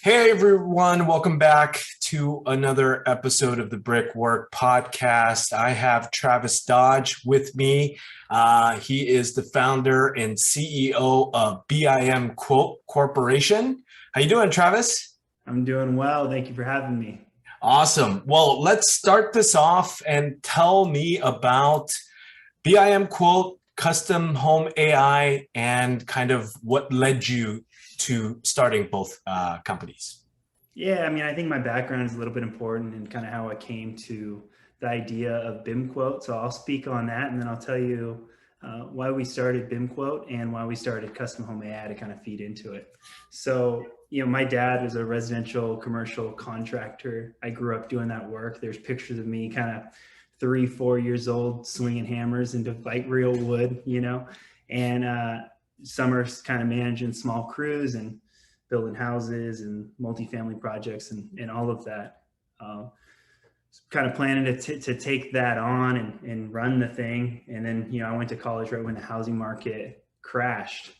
Hey everyone, welcome back to another episode of the Brickwork Podcast. I have Travis Dodge with me. He is the founder and CEO of BIMQuote Corporation. How you doing, Travis? I'm doing well. Thank you for having me. Awesome. Well, let's start this off and tell me about BIMQuote, Custom Home AI, and kind of what led you to starting both companies. Yeah, I think my background is a little bit important and kind of how I came to the idea of BIMQuote. So I'll speak on that, and then I'll tell you why we started BIMQuote and why we started Custom Home AI to kind of feed into it. So, my dad was a residential commercial contractor. I grew up doing that work. There's pictures of me kind of 3, 4 years old, swinging hammers into like real wood, and summers kind of managing small crews and building houses and multifamily projects and all of that. Kind of planning to take that on and run the thing. And then, I went to college right when the housing market crashed.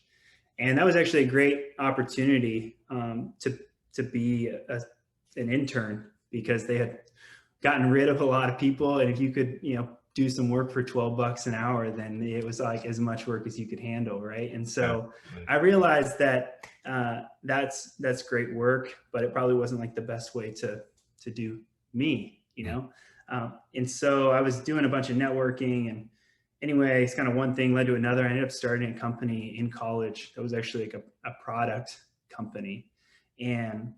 And that was actually a great opportunity to be an intern, because they had gotten rid of a lot of people. And if you could, do some work for $12 an hour, then it was like as much work as you could handle, right? And so I realized that that's great work, but it probably wasn't like the best way to do me, and so I was doing a bunch of networking, and anyway, it's kind of one thing led to another. I ended up starting a company in college that was actually like a product company, and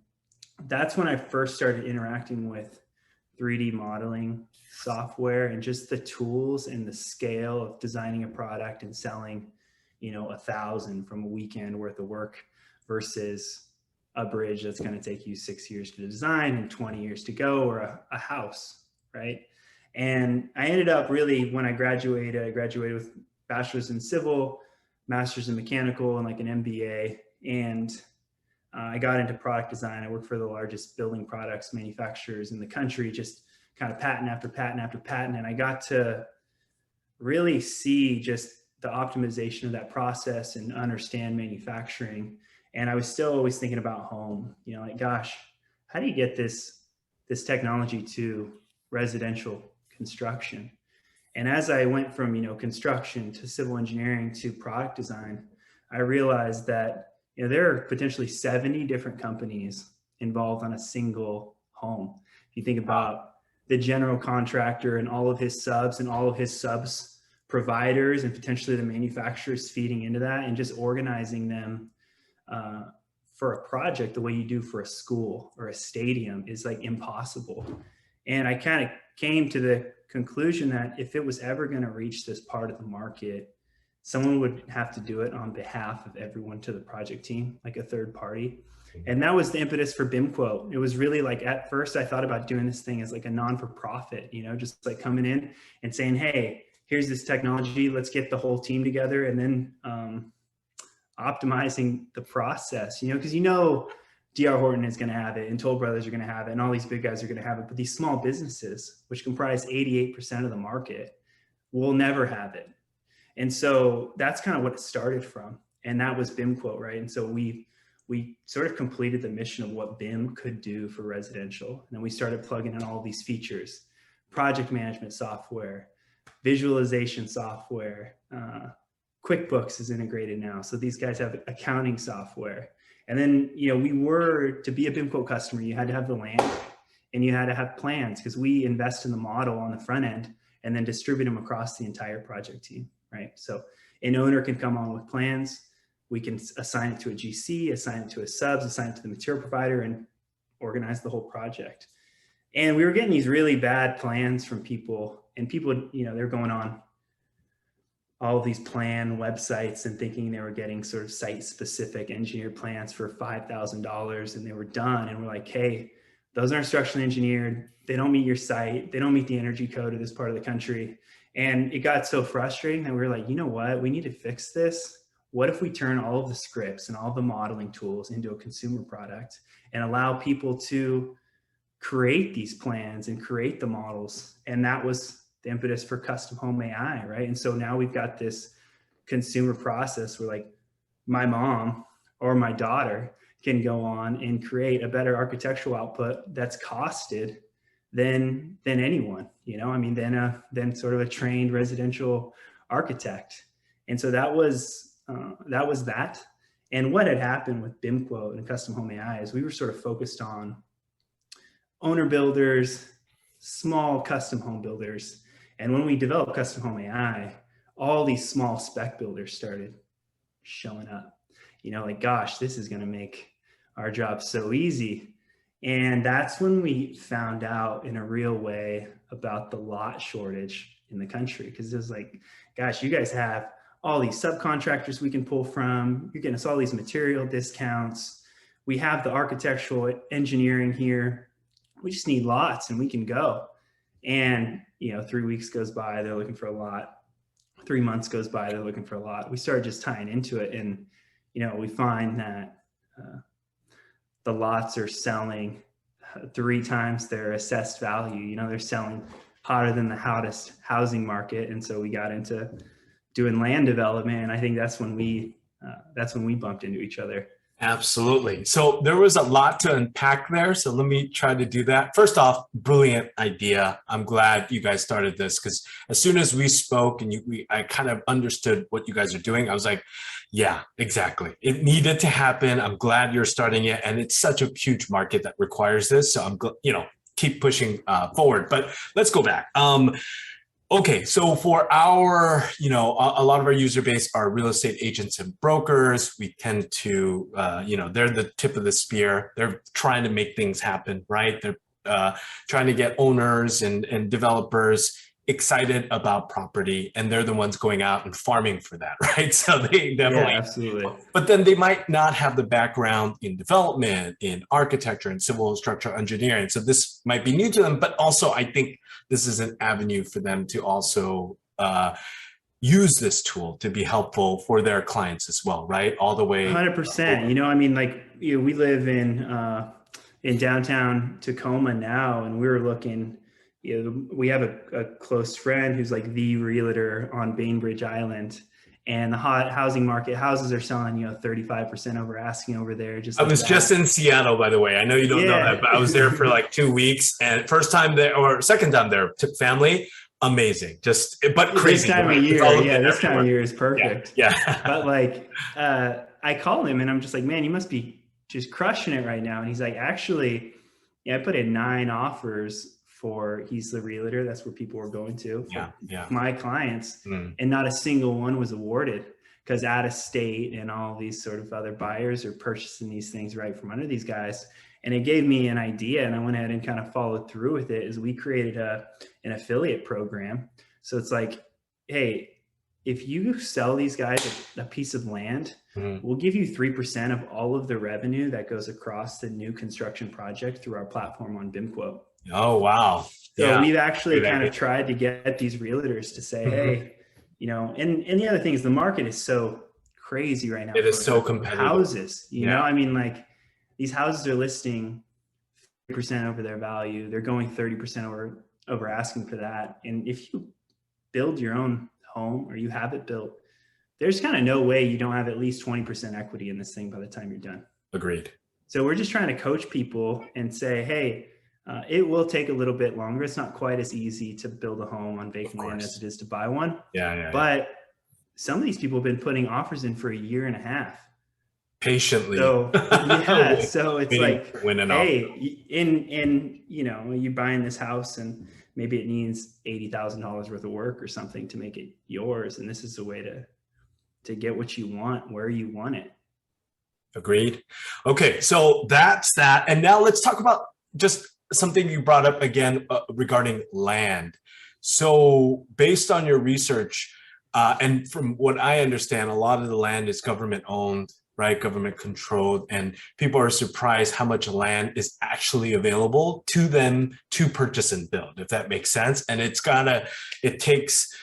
that's when I first started interacting with 3D modeling software and just the tools and the scale of designing a product and selling, 1,000 from a weekend worth of work versus a bridge that's going to take you 6 years to design and 20 years to go, or a house, right? And I ended up really, when I graduated with bachelor's in civil, master's in mechanical, and like an MBA. And I got into product design. I worked for the largest building products manufacturers in the country, just kind of patent after patent after patent. And I got to really see just the optimization of that process and understand manufacturing. And I was still always thinking about home, like, gosh, how do you get this technology to residential construction? And as I went from, construction to civil engineering to product design, I realized that there are potentially 70 different companies involved on a single home. If you think about the general contractor and all of his subs and all of his subs providers and potentially the manufacturers feeding into that, and just organizing them for a project the way you do for a school or a stadium is like impossible. And I kind of came to the conclusion that if it was ever going to reach this part of the market, someone would have to do it on behalf of everyone to the project team, like a third party. And that was the impetus for BIMQuote. It was really like, at first I thought about doing this thing as like a non-for-profit, just like coming in and saying, hey, here's this technology, let's get the whole team together, and then optimizing the process, because DR Horton is going to have it, and Toll Brothers are going to have it, and all these big guys are going to have it. But these small businesses, which comprise 88% of the market, will never have it. And so that's kind of what it started from. And that was BIMQuote, right? And so we sort of completed the mission of what BIM could do for residential. And then we started plugging in all these features: project management software, visualization software, QuickBooks is integrated now. So these guys have accounting software. And then, to be a BIMQuote customer, you had to have the land and you had to have plans, because we invest in the model on the front end and then distribute them across the entire project team, right? So an owner can come on with plans. We can assign it to a GC, assign it to a subs, assign it to the material provider, and organize the whole project. And we were getting these really bad plans from people, and people, they're going on all of these plan websites and thinking they were getting sort of site-specific engineered plans for $5,000, and they were done. And we're like, hey, those aren't structurally engineered. They don't meet your site. They don't meet the energy code of this part of the country. And it got so frustrating that we were like, you know what? We need to fix this. What if we turn all of the scripts and all the modeling tools into a consumer product and allow people to create these plans and create the models? And that was the impetus for Custom Home AI, right? And so now we've got this consumer process where, like, my mom or my daughter can go on and create a better architectural output that's costed than anyone, I mean, than sort of a trained residential architect. And so that was that. And what had happened with BIMQuote and Custom Home AI is we were sort of focused on owner builders, small custom home builders. And when we developed Custom Home AI, all these small spec builders started showing up. Like, gosh, this is going to make our job so easy. And that's when we found out in a real way about the lot shortage in the country. Because it was like, gosh, you guys have all these subcontractors we can pull from. You're getting us all these material discounts. We have the architectural engineering here. We just need lots and we can go. And, 3 weeks goes by, they're looking for a lot. 3 months goes by, they're looking for a lot. We started just tying into it. And, we find that the lots are selling 3 times their assessed value. They're selling hotter than the hottest housing market. And so we got into doing land development. And I think that's when we bumped into each other. Absolutely. So there was a lot to unpack there. So let me try to do that. First off, brilliant idea. I'm glad you guys started this, because as soon as we spoke and I kind of understood what you guys are doing, I was like, yeah, exactly. It needed to happen. I'm glad you're starting it. And it's such a huge market that requires this. So I'm, keep pushing forward, but let's go back. Okay, so for our, a lot of our user base are real estate agents and brokers. We tend to, they're the tip of the spear. They're trying to make things happen, right? They're trying to get owners and developers excited about property, and they're the ones going out and farming for that, right? So they definitely, yeah, absolutely. But then they might not have the background in development, in architecture, and civil structural engineering. So this might be new to them, but also I think this is an avenue for them to also use this tool to be helpful for their clients as well, right? All the way. 100%. We live in downtown Tacoma now, and we were looking. We have a close friend who's like the realtor on Bainbridge Island, and the hot housing market, houses are selling, 35% over asking over there. I was just in Seattle, by the way. I know you don't know that, but I was there for like 2 weeks, and first time there or second time there, took family. Amazing. But crazy. This time of year. Yeah. This time of year is perfect. Yeah. But I call him and I'm just like, man, you must be just crushing it right now. And he's like, actually, I put in 9 offers he's the realtor. That's where people were going to. My clients, and not a single one was awarded, because out of state and all these sort of other buyers are purchasing these things right from under these guys. And it gave me an idea, and I went ahead and kind of followed through with it. Is we created an affiliate program. So it's like, hey, if you sell these guys a piece of land, we'll give you 3% of all of the revenue that goes across the new construction project through our platform on BIMQuote. Oh, wow. So we've actually kind of tried to get these realtors to say, hey, and the other thing is the market is so crazy right now. It is so competitive. Houses, these houses are listing 30% over their value. They're going 30% over asking for that. And if you build your own home or you have it built, there's kind of no way you don't have at least 20% equity in this thing by the time you're done. Agreed. So we're just trying to coach people and say, hey, it will take a little bit longer. It's not quite as easy to build a home on vacant land as it is to buy one. But some of these people have been putting offers in for 1.5 years. Patiently. So so it's like, hey, you're buying this house and maybe it needs $80,000 worth of work or something to make it yours. And this is a way to get what you want, where you want it. Agreed. Okay. So that's that. And now let's talk about just something you brought up again regarding land. So based on your research, and from what I understand, a lot of the land is government owned, right? Government controlled, and people are surprised how much land is actually available to them to purchase and build, if that makes sense. And it takes,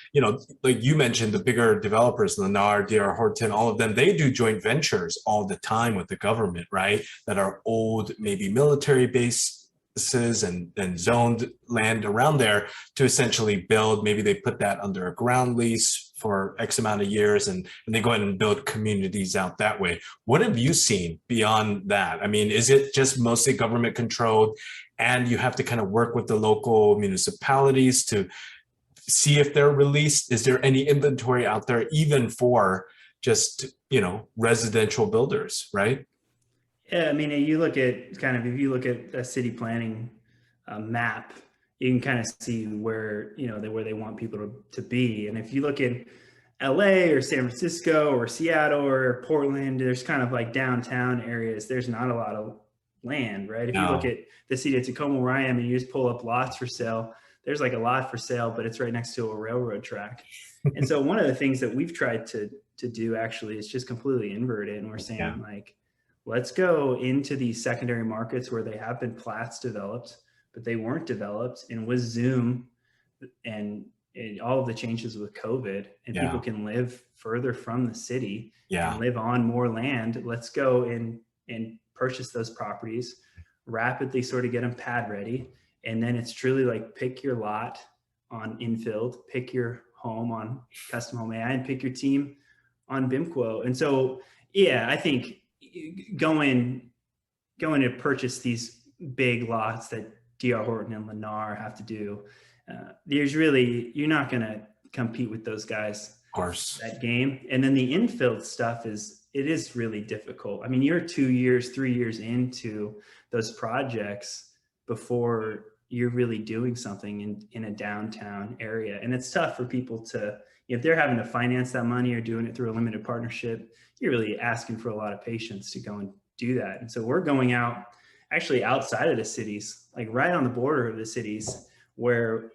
like you mentioned, the bigger developers, Lennar, D.R. Horton, all of them, they do joint ventures all the time with the government, right? That are old, maybe military base businesses and zoned land around there to essentially build. Maybe they put that under a ground lease for X amount of years, and they go ahead and build communities out that way. What have you seen beyond that? I mean, is it just mostly government controlled and you have to kind of work with the local municipalities to see if they're released? Is there any inventory out there even for just, residential builders, right? Yeah, I mean, you look at kind of, if you look at a city planning map, you can kind of see where, where they want people to be. And if you look at LA or San Francisco or Seattle or Portland, there's kind of like downtown areas, there's not a lot of land, right? If you look at the city of Tacoma where I am and you just pull up lots for sale, there's like a lot for sale, but it's right next to a railroad track. And so one of the things that we've tried to do actually is just completely invert it. And we're saying like, let's go into these secondary markets where they have been plats developed, but they weren't developed. And with Zoom and all of the changes with COVID, and people can live further from the city and live on more land, let's go and purchase those properties, rapidly sort of get them pad ready. And then it's truly like pick your lot on infield, pick your home on custom home AI, and pick your team on BIMQuote. And so, I think going to purchase these big lots that D.R. Horton and Lennar have to do, you're not going to compete with those guys. Of course. That game. And then the infield stuff it is really difficult. I mean, you're 2 years, 3 years into those projects before you're really doing something in a downtown area. And it's tough for people to, if they're having to finance that money or doing it through a limited partnership, you're really asking for a lot of patience to go and do that. And so we're going out actually outside of the cities, like right on the border of the cities where,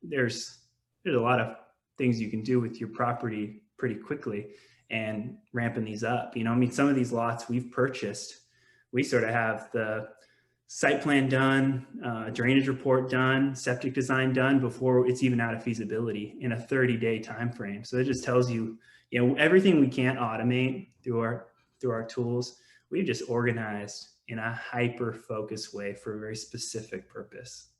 there's a lot of things you can do with your property pretty quickly and ramping these up. Some of these lots we've purchased, we sort of have the site plan done, drainage report done, septic design done before it's even out of feasibility in a 30-day time frame. So it just tells you, everything we can't automate through our tools, we've just organized in a hyper-focused way for a very specific purpose.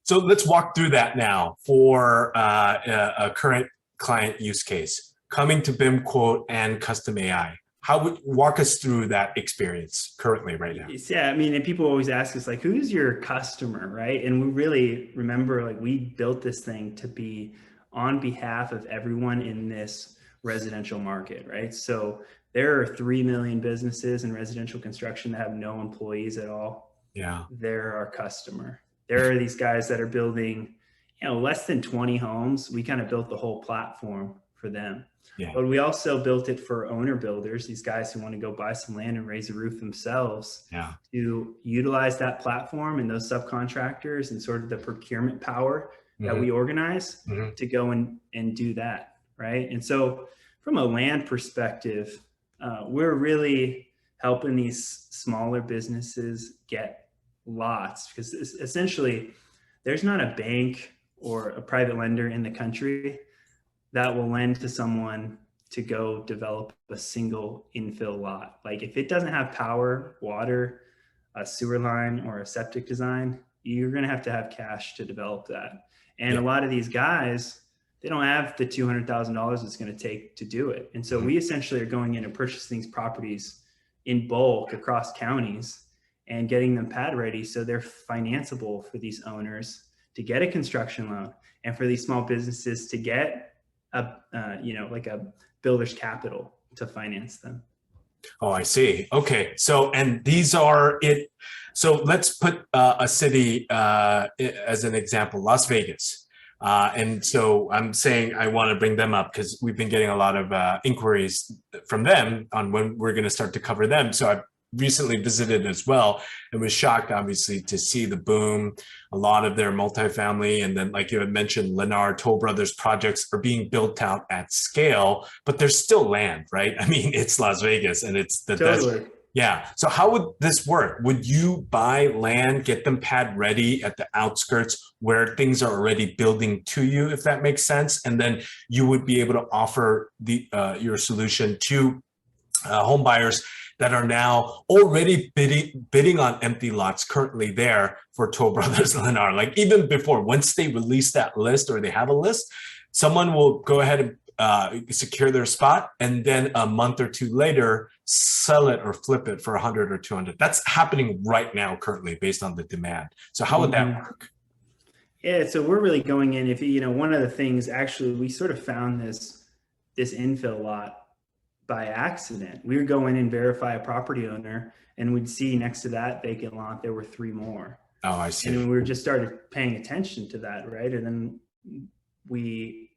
So let's walk through that now for a current client use case, coming to BIMQuote and Custom AI. How would walk us through that experience currently right now? Yeah, I mean, and people always ask us like, who's your customer, right? And we really remember like we built this thing to be on behalf of everyone in this residential market, right? So there are 3 million businesses in residential construction that have no employees at all. Yeah. They're our customer. There are these guys that are building, less than 20 homes. We kind of built the whole platform for them. Yeah. But we also built it for owner builders, these guys who want to go buy some land and raise a roof themselves, to utilize that platform and those subcontractors and sort of the procurement power that we organize to go and do that, right? And so from a land perspective, we're really helping these smaller businesses get lots, because essentially there's not a bank or a private lender in the country that will lend to someone to go develop a single infill lot. Like if it doesn't have power, water, a sewer line, or a septic design, you're going to have cash to develop that. And a lot of these guys, they don't have the $200,000 it's going to take to do it. And so we essentially are going in and purchasing these properties in bulk across counties and getting them pad ready so they're financeable for these owners to get a construction loan, and for these small businesses to get like a builder's capital to finance them. Oh, I see. Okay. So, and these are it. So let's put a city as an example, Las Vegas. And so I'm saying I want to bring them up because we've been getting a lot of inquiries from them on when we're going to start to cover them. So I recently visited as well and was shocked, obviously, to see the boom. A lot of their multifamily, and then like you had mentioned, Lennar, Toll Brothers projects are being built out at scale, but there's still land, right? I mean, it's Las Vegas and it's the desert. Yeah. So how would this work? Would you buy land, get them pad ready at the outskirts where things are already building to you, if that makes sense? And then you would be able to offer your solution to home buyers that are now already bidding on empty lots currently there for Toll Brothers Lennar. Like even before, once they release that list or they have a list, someone will go ahead and secure their spot, and then a month or two later, sell it or flip it for 100 or 200. That's happening right now currently based on the demand. So how would that work? Yeah, so we're really going in. If you know, one of the things actually, we sort of found this infill lot by accident. We would go in and verify a property owner, and we'd see next to that vacant lot there were three more. Oh, I And see. then we just started paying attention to that, right? And then we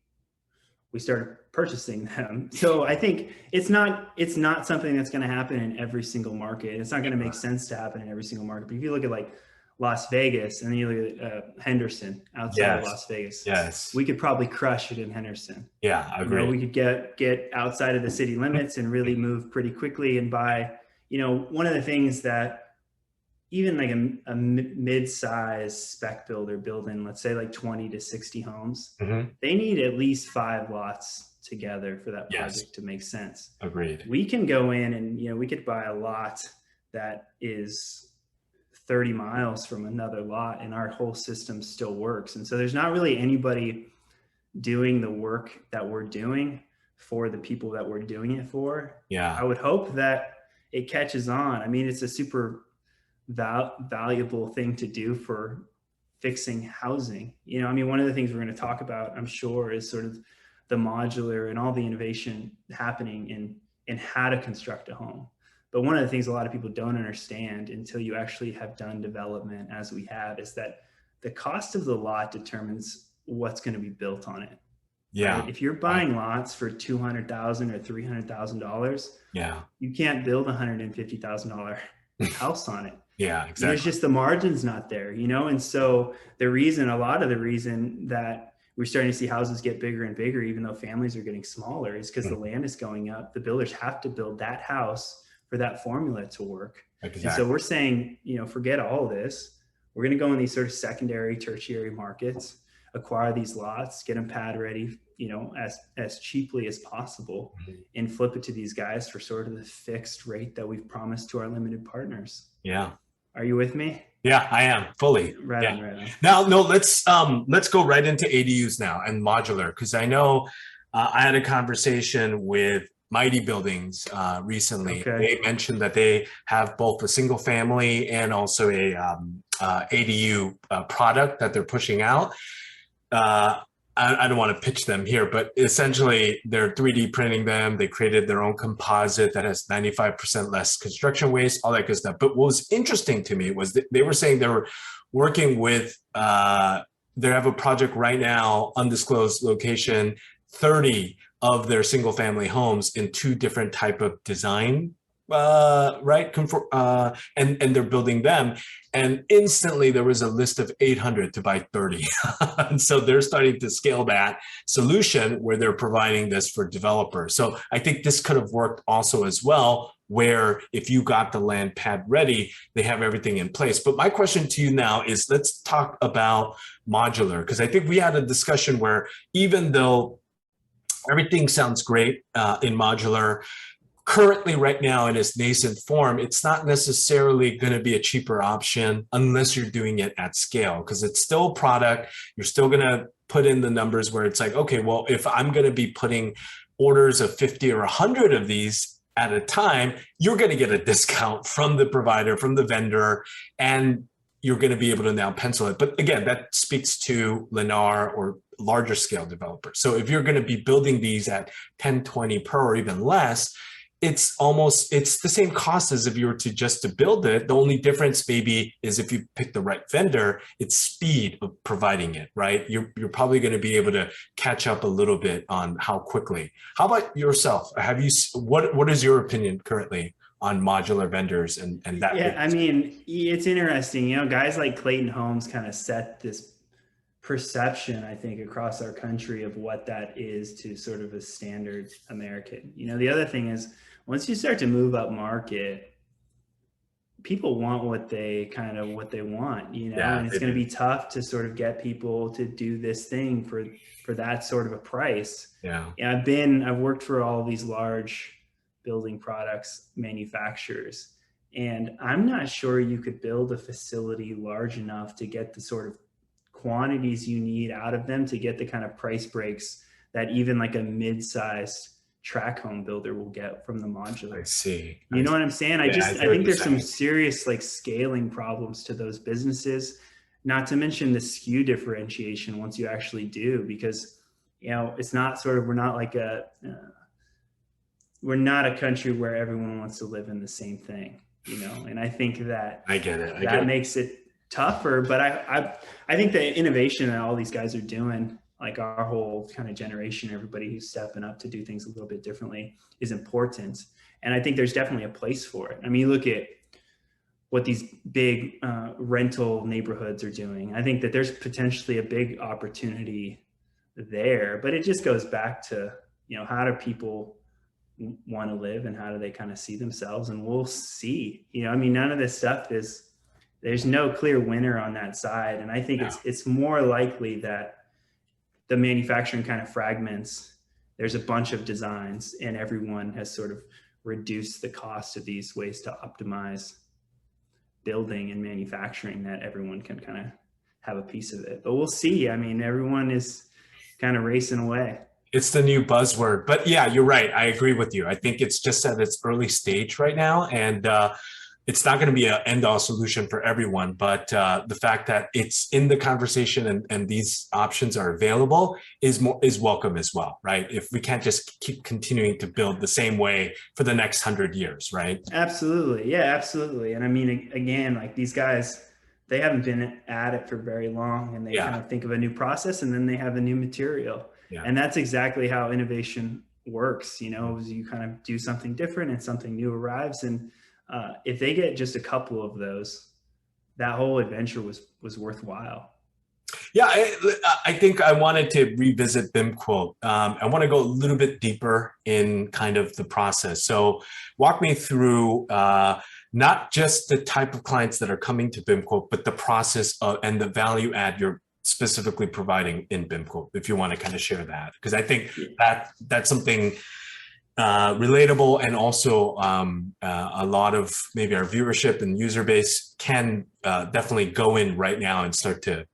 started purchasing them. So I think it's not something that's going to happen in every single market. It's not going to make sense to happen in every single market. But if you look at like Las Vegas and then you look at Henderson outside of Yes. Las Vegas, Yes. we could probably crush it in Henderson. Yeah, I You know, agree. we could get outside of the city limits and really move pretty quickly and buy. You know, one of the things that even like a mid-size spec builder building, let's say like 20 to 60 homes, Mhm. they need at least 5 lots together for that Yes. project to make sense. Agreed. We can go in and, you know, we could buy a lot that is 30 miles from another lot and our whole system still works. And so there's not really anybody doing the work that we're doing for the people that we're doing it for. Yeah. I would hope that it catches on. I mean, it's a super valuable thing to do for fixing housing. You know, I mean, one of the things we're going to talk about, I'm sure, is sort of the modular and all the innovation happening in how to construct a home. But one of the things a lot of people don't understand until you actually have done development as we have is that the cost of the lot determines what's going to be built on it. Yeah. Right? If you're buying lots for $200,000 or $300,000, Yeah. you can't build a $150,000 house on it. Yeah, exactly. There's just the margin's not there, you know? And so a lot of the reason that we're starting to see houses get bigger and bigger, even though families are getting smaller, is because the land is going up. The builders have to build that house for that formula to work. Exactly. And so we're saying, you know, forget all of this. We're going to go in these sort of secondary, tertiary markets, acquire these lots, get them pad ready, you know, as cheaply as possible, and flip it to these guys for sort of the fixed rate that we've promised to our limited partners. Yeah. Are you with me? Yeah, I am fully. Right yeah. on, right on. Now, no, let's go right into ADUs now and modular, because I know I had a conversation with Mighty Buildings recently. Okay. They mentioned that they have both a single family and also a ADU product that they're pushing out. I don't want to pitch them here, but essentially they're 3D printing them. They created their own composite that has 95% less construction waste, all that good stuff. But what was interesting to me was that they were saying they were working with, they have a project right now, undisclosed location, 30 of their single family homes in 2 different type of design, right? And they're building them. And instantly there was a list of 800 to buy 30. And so they're starting to scale that solution where they're providing this for developers. So I think this could have worked also as well, where if you got the land pad ready, they have everything in place. But my question to you now is, let's talk about modular, because I think we had a discussion where even though everything sounds great in modular, currently right now in its nascent form, it's not necessarily going to be a cheaper option unless you're doing it at scale, because it's still a product. You're still going to put in the numbers where it's like, okay, well, if I'm going to be putting orders of 50 or 100 of these at a time, you're going to get a discount from the provider, from the vendor, and you're going to be able to now pencil it. But again, that speaks to Lennar or larger scale developers. So if you're going to be building these at 10, 20 per or even less, it's the same cost as if you were to build it. The only difference maybe is if you pick the right vendor, it's speed of providing it, right? You're probably going to be able to catch up a little bit on how quickly. How about yourself? What is your opinion currently on modular vendors and that? Yeah, I mean, it's interesting, you know, guys like Clayton Homes kind of set this perception, I think, across our country of what that is to sort of a standard American. You know, the other thing is, once you start to move up market, people want what they want, you know, Yeah, and it's going to be tough to sort of get people to do this thing for that sort of a price. Yeah. And I've worked for all these large building products manufacturers. And I'm not sure you could build a facility large enough to get the sort of quantities you need out of them to get the kind of price breaks that even like a mid-sized track home builder will get from the modular. I see. You know what I'm saying? Yeah, I see what think you're there's some saying. serious like scaling problems to those businesses, not to mention the SKU differentiation once you actually do, because, you know, it's not sort of, we're not a country where everyone wants to live in the same thing, you know? And I think that I get it. that makes it tougher, but I think the innovation that all these guys are doing, like our whole kind of generation, everybody who's stepping up to do things a little bit differently, is important. And I think there's definitely a place for it. I mean, you look at what these big rental neighborhoods are doing. I think that there's potentially a big opportunity there, but it just goes back to, you know, how do people want to live and how do they kind of see themselves? And we'll see, you know, I mean, none of this stuff is, there's no clear winner on that side. And I think it's more likely that the manufacturing kind of fragments. There's a bunch of designs and everyone has sort of reduced the cost of these ways to optimize building and manufacturing, that everyone can kind of have a piece of it. But we'll see. I mean, everyone is kind of racing away. It's the new buzzword, but yeah, you're right. I agree with you. I think it's just at its early stage right now, and it's not going to be an end-all solution for everyone. But the fact that it's in the conversation and these options are available is welcome as well, right? If we can't just keep continuing to build the same way for the next 100 years, right? Absolutely, yeah, absolutely. And I mean, again, like these guys, they haven't been at it for very long, and they kind of think of a new process, and then they have a new material. Yeah. And that's exactly how innovation works, you know, is you kind of do something different and something new arrives. And if they get just a couple of those, that whole adventure was worthwhile. Yeah, I think I wanted to revisit BIMQuote. I want to go a little bit deeper in kind of the process. So walk me through not just the type of clients that are coming to BIMQuote, but the process and the value add you're specifically providing in BIMQuote, if you want to kind of share that, because I think that's something relatable, and also a lot of maybe our viewership and user base can definitely go in right now and start to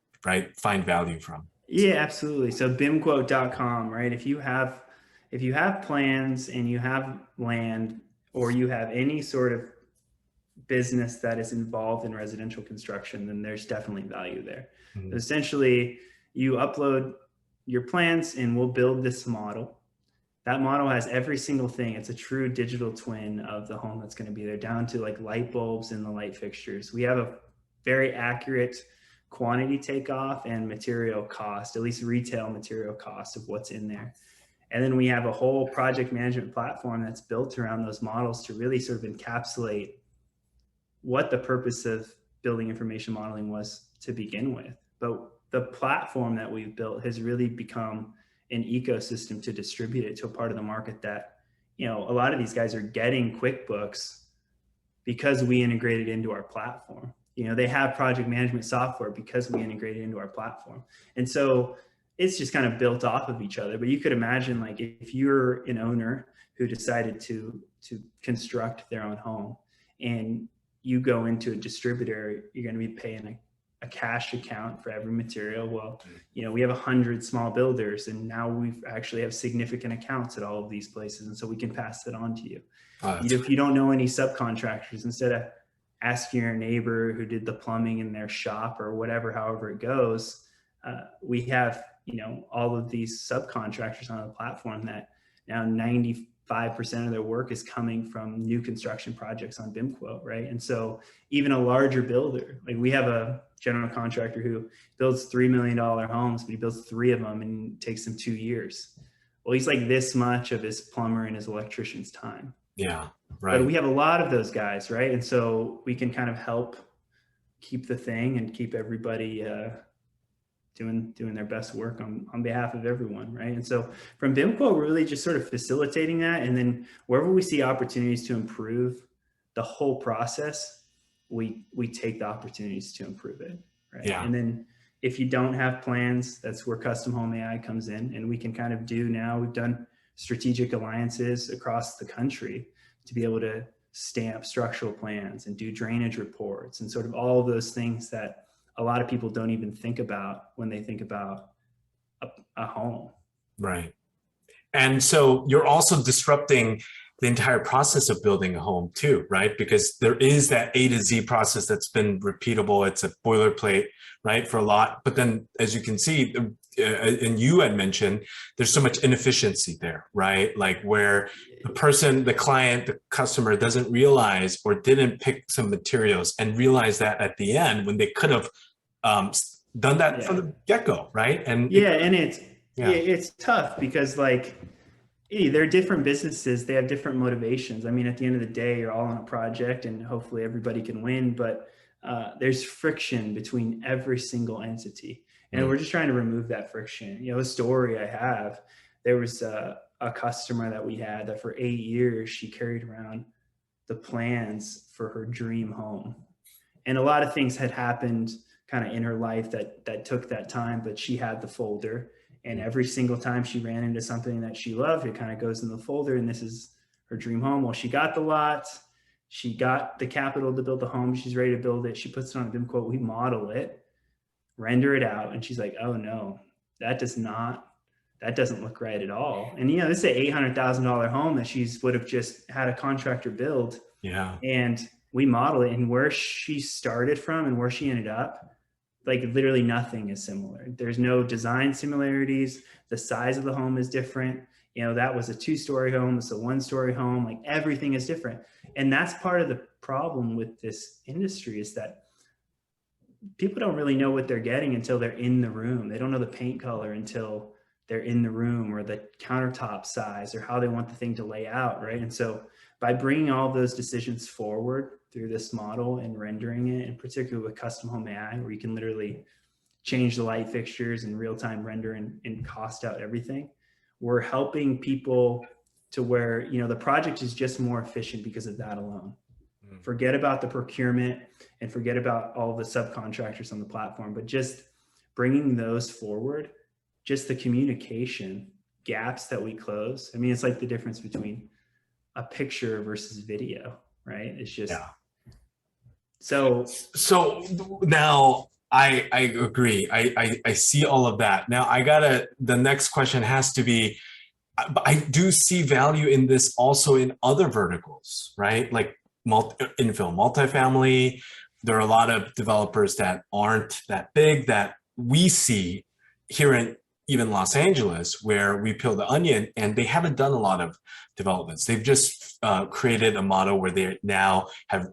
find value from. Yeah, absolutely. So BIMQuote.com, right? If you have plans and you have land, or you have any sort of business that is involved in residential construction, then there's definitely value there. Mm-hmm. Essentially, you upload your plans and we'll build this model. That model has every single thing. It's a true digital twin of the home that's going to be there, down to like light bulbs and the light fixtures. We have a very accurate quantity takeoff and material cost, at least retail material cost of what's in there. And then we have a whole project management platform that's built around those models to really sort of encapsulate what the purpose of building information modeling was to begin with. But the platform that we've built has really become an ecosystem to distribute it to a part of the market that, you know, a lot of these guys are getting QuickBooks because we integrated into our platform. You know, they have project management software because we integrated into our platform. And so it's just kind of built off of each other. But you could imagine, like, if you're an owner who decided to construct their own home and you go into a distributor, you're going to be paying a cash account for every material. Well, you know, we have 100 small builders, and now we actually have significant accounts at all of these places. And so we can pass that on to you. If you don't know any subcontractors, instead of asking your neighbor who did the plumbing in their shop or whatever, however it goes, we have, you know, all of these subcontractors on the platform that now 95% of their work is coming from new construction projects on BIMQuote, right? And so even a larger builder, like we have a general contractor who builds $3 million homes, but he builds 3 of them and it takes him 2 years. Well, he's like this much of his plumber and his electrician's time. Yeah, right. But we have a lot of those guys, right? And so we can kind of help keep the thing and keep everybody doing their best work on behalf of everyone, right? And so from BIMQuote, we're really just sort of facilitating that. And then wherever we see opportunities to improve the whole process, we take the opportunities to improve it, right? Yeah. And then if you don't have plans, that's where Custom Home AI comes in. And we can kind of do now, we've done strategic alliances across the country to be able to stamp structural plans and do drainage reports and sort of all of those things that a lot of people don't even think about when they think about a home. Right. And so you're also disrupting the entire process of building a home too, right? Because there is that A to Z process that's been repeatable. It's a boilerplate, right, for a lot. But then, as you can see, and you had mentioned, there's so much inefficiency there, right? Like where the person, the client, the customer doesn't realize or didn't pick some materials and realize that at the end when they could have done that from the get-go, right? And it's tough because like, they're different businesses. They have different motivations. I mean, at the end of the day, you're all on a project and hopefully everybody can win, but there's friction between every single entity. And we're just trying to remove that friction. You know, a story I have, there was a customer that we had that for 8 years, she carried around the plans for her dream home. And a lot of things had happened kind of in her life that took that time, but she had the folder. And every single time she ran into something that she loved, it kind of goes in the folder. And this is her dream home. Well, she got the lot. She got the capital to build the home. She's ready to build it. She puts it on a BIMQuote. We model it, render it out. And she's like, oh no, that doesn't look right at all. And, you know, this is an $800,000 home that she's would have just had a contractor build. Yeah. And we model it, and where she started from and where she ended up, like literally nothing is similar. There's no design similarities. The size of the home is different. You know, that was a 2-story home. It's a 1-story home. Like everything is different. And that's part of the problem with this industry is that people don't really know what they're getting until they're in the room. They don't know the paint color until they're in the room, or the countertop size, or how they want the thing to lay out, right? And so by bringing all those decisions forward through this model and rendering it, and particularly with custom home AI, where you can literally change the light fixtures and real-time render and cost out everything, we're helping people to where, you know, the project is just more efficient because of that alone. Forget about the procurement and forget about all the subcontractors on the platform, but just bringing those forward, just the communication gaps that we close. I mean, it's like the difference between a picture versus video, right? It's just, So now I agree. I see all of that. Now the next question has to be, I do see value in this also in other verticals, right? Like infill, multifamily. There are a lot of developers that aren't that big that we see here in even Los Angeles, where we peel the onion, and they haven't done a lot of developments. They've just created a model where they now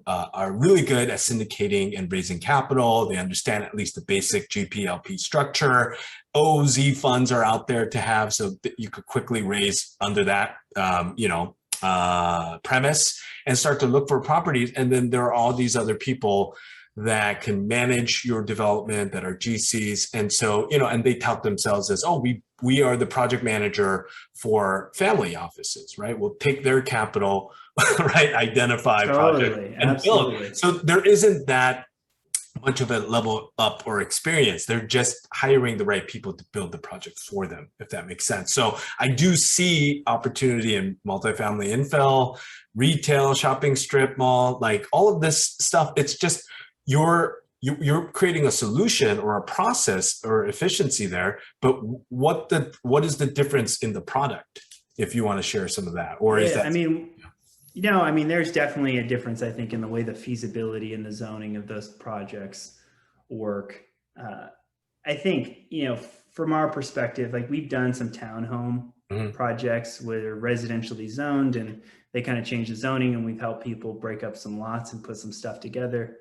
are really good at syndicating and raising capital. They understand at least the basic GP/LP structure. OZ funds are out there to have, so that you could quickly raise under that, premise and start to look for properties. And then there are all these other people that can manage your development that are GCs. And so, you know, and they tout themselves as, oh, we are the project manager for family offices, right? We'll take their capital, right? Identify project and build. So there isn't that much of a level up or experience. They're just hiring the right people to build the project for them, if that makes sense. So I do see opportunity in multifamily infill, retail, shopping strip mall, like all of this stuff. It's just, you're creating a solution or a process or efficiency there, but what is the difference in the product, if you want to share some of that? Or is that, there's definitely a difference, I think, in the way the feasibility and the zoning of those projects work. I think, you know, from our perspective, like we've done some townhome projects where they're residentially zoned and they kind of change the zoning, and we've helped people break up some lots and put some stuff together.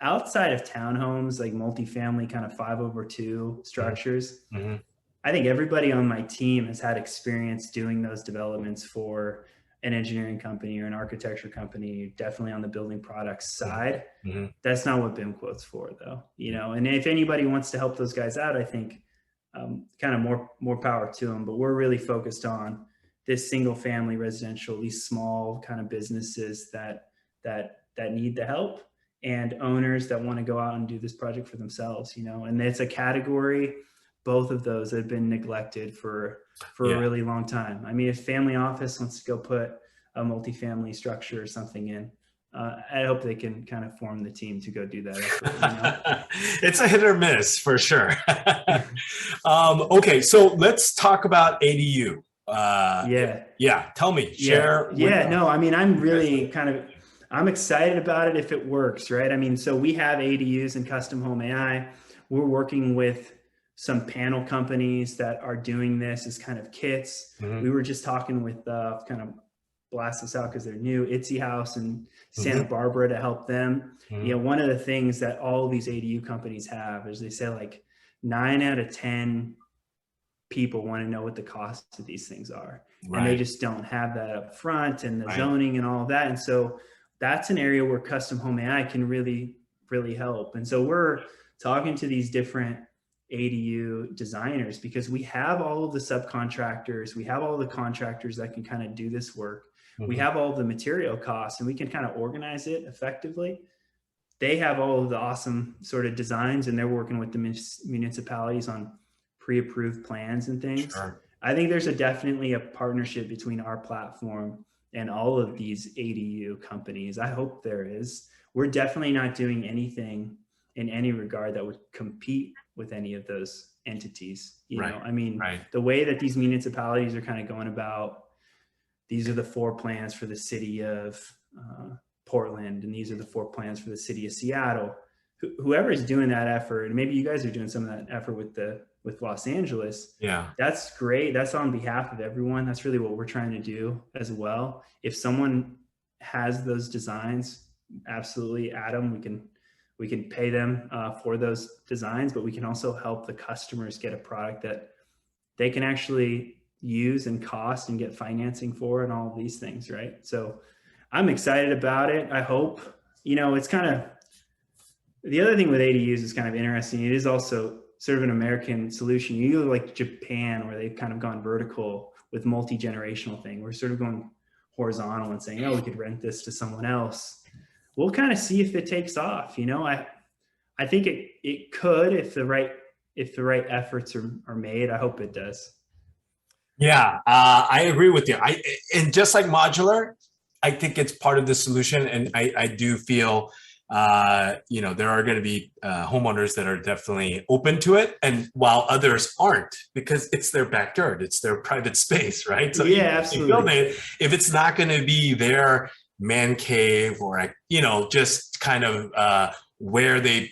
Outside of townhomes, like multifamily kind of 5/2 structures, I think everybody on my team has had experience doing those developments for an engineering company or an architecture company, definitely on the building products side. That's not what BIMQuote's for, though, you know. And if anybody wants to help those guys out, I think kind of more power to them. But we're really focused on this single family residential, these small kind of businesses that need the help, and owners that want to go out and do this project for themselves, you know. And it's a category, both of those have been neglected for a really long time. I mean, if family office wants to go put a multifamily structure or something in. I hope they can kind of form the team to go do that effort. It's a hit or miss for sure. Okay, so let's talk about ADU. Yeah, tell me, share. No, I mean, I'm really I'm excited about it if it works, right? I mean, so we have ADUs and custom home AI. We're working with some panel companies that are doing this as kind of kits. We were just talking with kind of blast this out because they're new, Itsy House in Santa Barbara to help them. One of the things that all these ADU companies have is they say like 9 out of 10 people want to know what the costs of these things are. Right. And they just don't have that up front and the zoning and all of that. And so that's an area where custom home AI can really, really help. And so we're talking to these different ADU designers because we have all of the subcontractors, we have all the contractors that can kind of do this work. We have all the material costs and we can kind of organize it effectively. They have all of the awesome sort of designs and they're working with the municipalities on pre-approved plans and things. Sure. I think there's definitely a partnership between our platform and all of these ADU companies. I hope there is. We're definitely not doing anything in any regard that would compete with any of those entities. You know, I mean, the way that these municipalities are kind of going about, these are the 4 plans for the city of Portland, and these are the 4 plans for the city of Seattle. Whoever is doing that effort, and maybe you guys are doing some of that effort with Los Angeles. Yeah, that's great. That's on behalf of everyone. That's really what we're trying to do as well. If someone has those designs, absolutely add them. We can pay them for those designs, but we can also help the customers get a product that they can actually use and cost and get financing for and all of these things, right? So I'm excited about it. I hope, it's kind of, the other thing with ADUs is kind of interesting. It is also sort of an American solution. You look like Japan, where they've kind of gone vertical with multi-generational thing. We're sort of going horizontal and saying, oh, we could rent this to someone else. We'll kind of see if it takes off. I think it could if the right efforts are made. I hope it does. Yeah, I agree with you. And just like Modular, I think it's part of the solution. And I do feel, there are going to be homeowners that are definitely open to it. And while others aren't, because it's their backyard, it's their private space, right? So yeah, absolutely. You build it, if it's not going to be their man cave or, just kind of where they,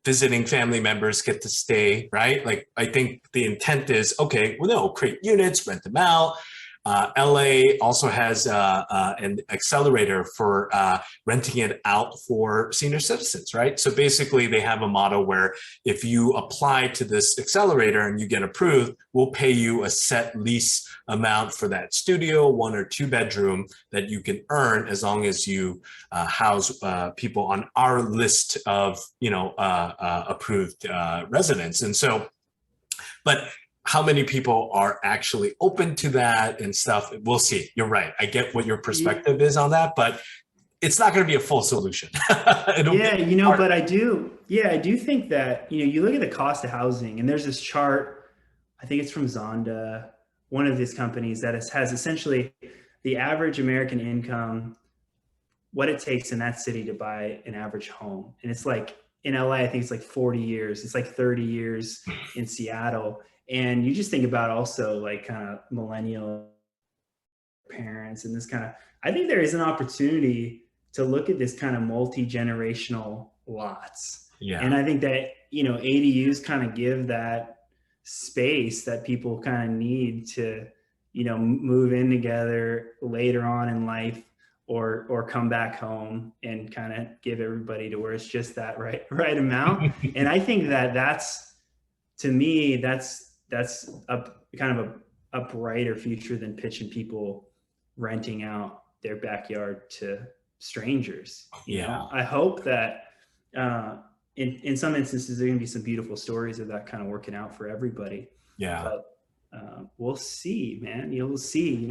visiting family members get to stay, right? Like, I think the intent is, okay, well, no, create units, rent them out. LA also has an accelerator for renting it out for senior citizens, right? So basically they have a model where if you apply to this accelerator and you get approved, we'll pay you a set lease amount for that studio, 1 or 2 bedroom that you can earn as long as you house people on our list of, approved residents. And so, but how many people are actually open to that and stuff, we'll see. You're right. I get what your perspective is on that, but it's not going to be a full solution. But I do think that, you look at the cost of housing and there's this chart, I think it's from Zonda, one of these companies that has essentially the average American income, what it takes in that city to buy an average home. And it's like in LA, I think it's like 40 years. It's like 30 years in Seattle. And you just think about also like kind of millennial parents and this kind of, I think there is an opportunity to look at this kind of multi-generational lots. Yeah. And I think that, ADUs kind of give that space that people kind of need to, move in together later on in life or come back home and kind of give everybody to where it's just that right amount. And I think that's, to me, that's a kind of a brighter future than pitching people renting out their backyard to strangers. You know? I hope that in some instances, there are going to be some beautiful stories of that kind of working out for everybody. Yeah. But we'll see, man. You'll see,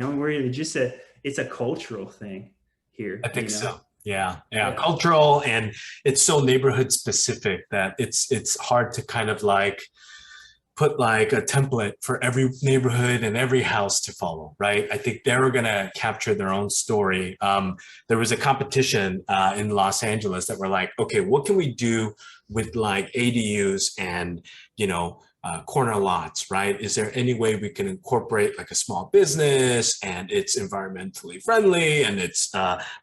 it's a cultural thing here. I think so. Yeah. Cultural, and it's so neighborhood specific that it's hard to kind of like, put like a template for every neighborhood and every house to follow, right? I think they were going to capture their own story. There was a competition in Los Angeles that were like, okay, what can we do with like ADUs and, corner lots, right? Is there any way we can incorporate like a small business and it's environmentally friendly and it's,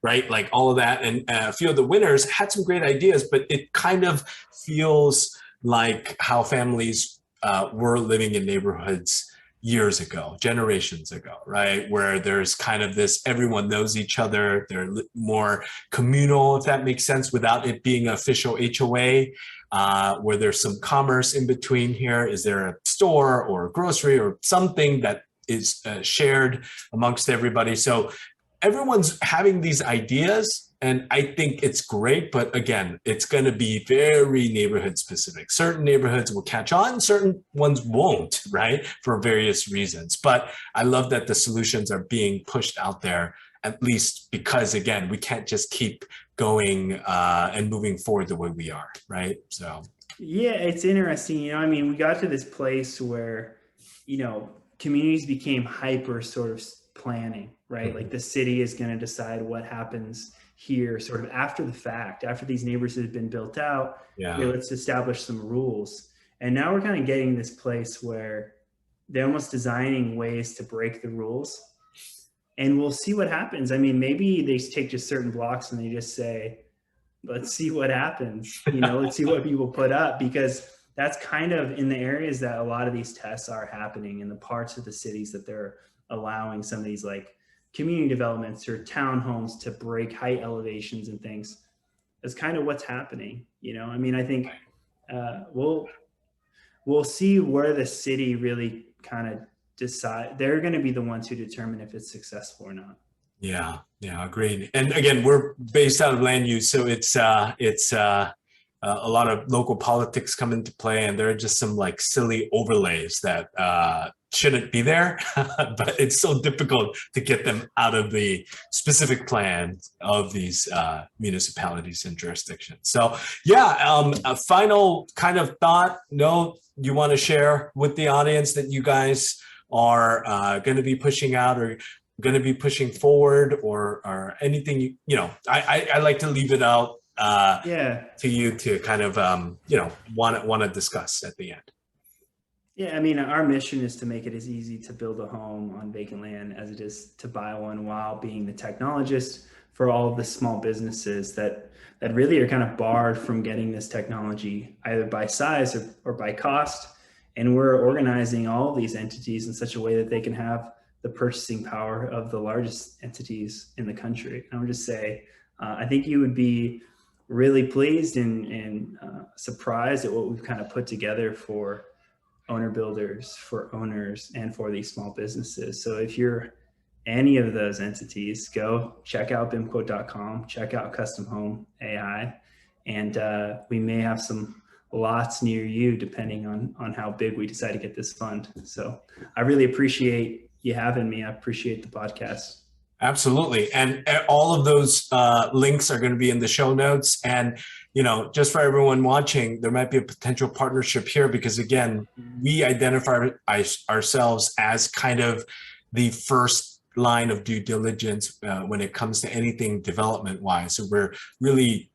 right, like all of that. And a few of the winners had some great ideas, but it kind of feels like how families were living in neighborhoods years ago, generations ago, right? Where there's kind of this, everyone knows each other. They're more communal, if that makes sense, without it being an official HOA, where there's some commerce in between here. Is there a store or a grocery or something that is shared amongst everybody? So everyone's having these ideas, and I think it's great, but again, it's going to be very neighborhood specific. Certain neighborhoods will catch on, certain ones won't, right? For various reasons. But I love that the solutions are being pushed out there, at least because, again, we can't just keep going and moving forward the way we are, right? So. Yeah, it's interesting. I mean, we got to this place where, communities became hyper sort of planning, right? Like the city is going to decide what happens here sort of after the fact, after these neighborhoods have been built out. Yeah. Let's establish some rules. And now we're kind of getting this place where they're almost designing ways to break the rules. And we'll see what happens. I mean, maybe they take just certain blocks and they just say, let's see what happens. Let's see what people put up, because that's kind of in the areas that a lot of these tests are happening, in the parts of the cities that they're allowing some of these like community developments or townhomes to break height elevations and things. That's kind of what's happening. I mean, I think we'll see where the city really kind of decide. They're going to be the ones who determine if it's successful or not. Yeah, agreed. And again, we're based out of land use, so it's a lot of local politics come into play, and there are just some like silly overlays that shouldn't be there, but it's so difficult to get them out of the specific plans of these municipalities and jurisdictions. So yeah, a final kind of thought, note you want to share with the audience that you guys are going to be pushing out or going to be pushing forward, or anything, I like to leave it out to you to kind of, want to discuss at the end. Yeah, I mean, our mission is to make it as easy to build a home on vacant land as it is to buy one, while being the technologist for all of the small businesses that really are kind of barred from getting this technology, either by size or by cost. And we're organizing all of these entities in such a way that they can have the purchasing power of the largest entities in the country. And I would just say, I think you would be really pleased and surprised at what we've kind of put together for owner builders, for owners, and for these small businesses. So if you're any of those entities, go check out BIMQuote.com, check out Custom Home AI, and we may have some lots near you depending on how big we decide to get this fund. So I really appreciate you having me. I appreciate the podcast. Absolutely. And all of those links are going to be in the show notes. And, just for everyone watching, there might be a potential partnership here because, again, we identify ourselves as kind of the first line of due diligence when it comes to anything development wise. So we're really,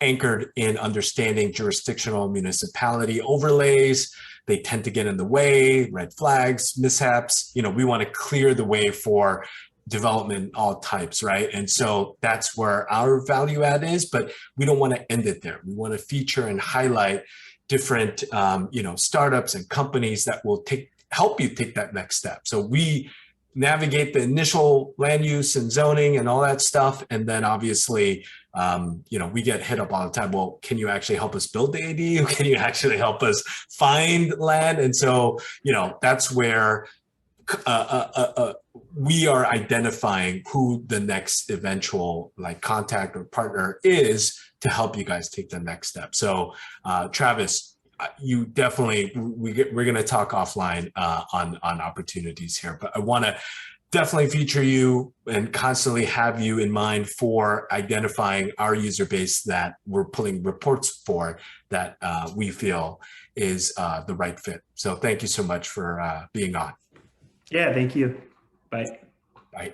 anchored in understanding jurisdictional municipality overlays. They tend to get in the way, red flags, mishaps. We want to clear the way for development, all types, right? And so that's where our value add is, but we don't want to end it there. We want to feature and highlight different, startups and companies that will help you take that next step. So we navigate the initial land use and zoning and all that stuff. And then obviously, we get hit up all the time. Well, can you actually help us build the ADU? Can you actually help us find land? And so, that's where we are identifying who the next eventual contact or partner is to help you guys take the next step. So Travis, you definitely, we're going to talk offline on opportunities here, but I want to definitely feature you and constantly have you in mind for identifying our user base that we're pulling reports for that we feel is the right fit. So thank you so much for being on. Yeah, thank you. Bye. Bye.